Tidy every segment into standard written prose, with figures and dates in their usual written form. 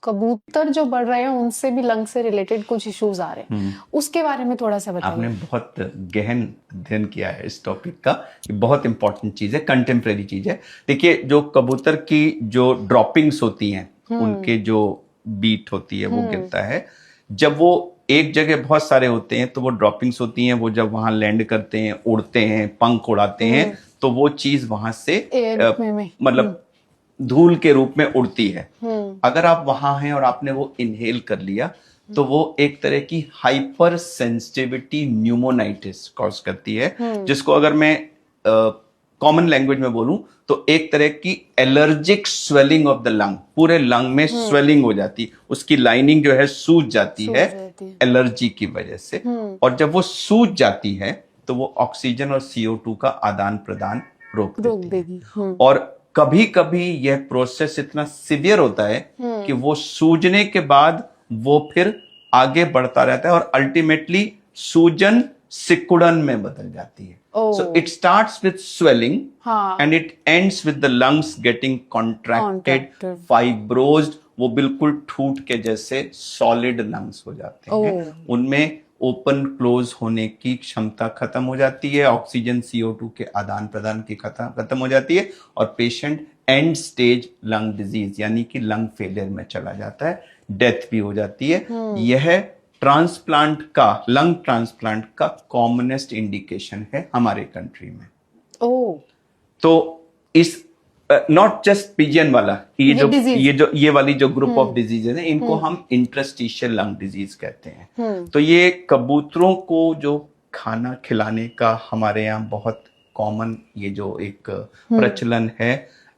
कबूतर जो बढ़ रहे हैं उनसे भी लंग से रिलेटेड कुछ इश्यूज आ रहे हैं, उसके बारे में थोड़ा सा बताइए। आपने बहुत गहन अध्ययन किया है इस टॉपिक का, ये बहुत इंपॉर्टेंट चीज है, कंटेम्प्रेरी चीज है। देखिए, जो कबूतर की जो ड्रॉपिंग्स होती हैं, उनके जो बीट होती है वो गिरता है, जब वो एक जगह बहुत सारे होते हैं तो वो ड्रॉपिंग्स होती हैं, वो जब वहां लैंड करते हैं, उड़ते हैं, पंख उड़ाते हैं, तो वो चीज वहां से मतलब धूल के रूप में उड़ती है। अगर आप वहां हैं और आपने वो इनहेल कर लिया तो वो एक तरह की हाइपर सेंसिटिविटी न्यूमोनाइटिस कॉज करती है, जिसको अगर मैं कॉमन लैंग्वेज में बोलूं तो एक तरह की allergic swelling of the lung, पूरे लंग में स्वेलिंग हो जाती, उसकी लाइनिंग जो है सूज जाती है एलर्जी की वजह से। और जब वो सूज जाती है तो वो ऑक्सीजन और CO2 का आदान प्रदान रोक देती है। और कभी कभी यह प्रोसेस इतना सिवियर होता है कि वो सूजने के बाद वो फिर आगे बढ़ता रहता है और अल्टीमेटली सूजन सिकुड़न में बदल जाती है। So it starts with swelling and it ends with the lungs getting contracted, fibrosed, वो बिल्कुल ठूट के जैसे सॉलिड लंग्स हो जाते हैं। उनमें ओपन क्लोज होने की क्षमता खत्म हो जाती है, ऑक्सीजन CO2 के आदान प्रदान की खत्म हो जाती है, और patient and stage lung disease यानी कि लंग फेलियर में चला जाता है, डेथ भी हो जाती है। यह ट्रांसप्लांट का, लंग ट्रांसप्लांट का कॉमनेस्ट इंडिकेशन है हमारे कंट्री में। तो इस नॉट जस्ट पिजियन वाला, ये वाली जो ग्रुप ऑफ डिजीज है, इनको हम इंटरस्टिशियल लंग डिजीज कहते हैं। तो ये कबूतरों को जो खाना खिलाने का हमारे यहाँ बहुत कॉमन ये जो एक प्रचलन है,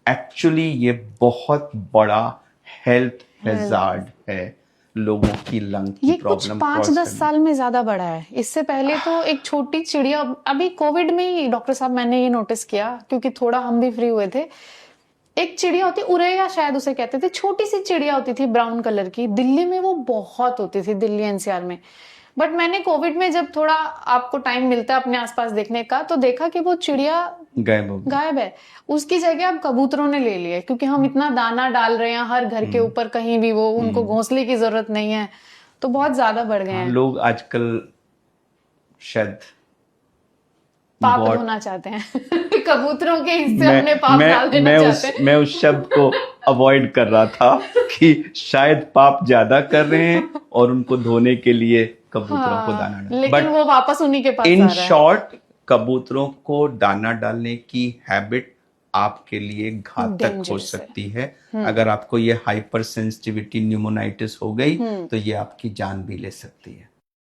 एक्चुअली ये बहुत बड़ा हेल्थ हैजार्ड है लोगों की लंग की प्रॉब्लम। ये कुछ 5-10 साल में ज्यादा बढ़ा है। इससे पहले तो एक छोटी चिड़िया, अभी कोविड में ही डॉक्टर साहब मैंने ये नोटिस किया, क्योंकि थोड़ा हम भी फ्री हुए थे। एक चिड़िया होती, उरेया शायद उसे कहते थे, छोटी सी चिड़िया होती थी ब्राउन कलर की, दिल्ली में वो बहुत होती थी, दिल्ली NCR में। बट मैंने कोविड में जब थोड़ा आपको टाइम मिलता है अपने आसपास देखने का, तो देखा कि वो चिड़िया गायब है। उसकी जगह अब कबूतरों ने ले लिया, क्योंकि हम इतना दाना डाल रहे हैं हर घर के ऊपर, कहीं भी वो उनको घोंसले की जरूरत नहीं है, तो बहुत ज्यादा बढ़ गए हैं। लोग आजकल शायद पाप होना चाहते हैं कबूतरों के हिस्से अपने पाप डाल देना चाहते हैं। मैं उस शब्द को अवॉइड कर रहा था कि शायद पाप ज्यादा कर रहे हैं और उनको धोने के लिए कबूतरों को दाना डालना, लेकिन वो वापस उन्हीं के पास आ रहा है। इन शॉर्ट, कबूतरों को दाना डालने की हैबिट आपके लिए घातक हो सकती है। अगर आपको ये हाइपर सेंसिटिविटी न्यूमोनाइटिस हो गई तो ये आपकी जान भी ले सकती है।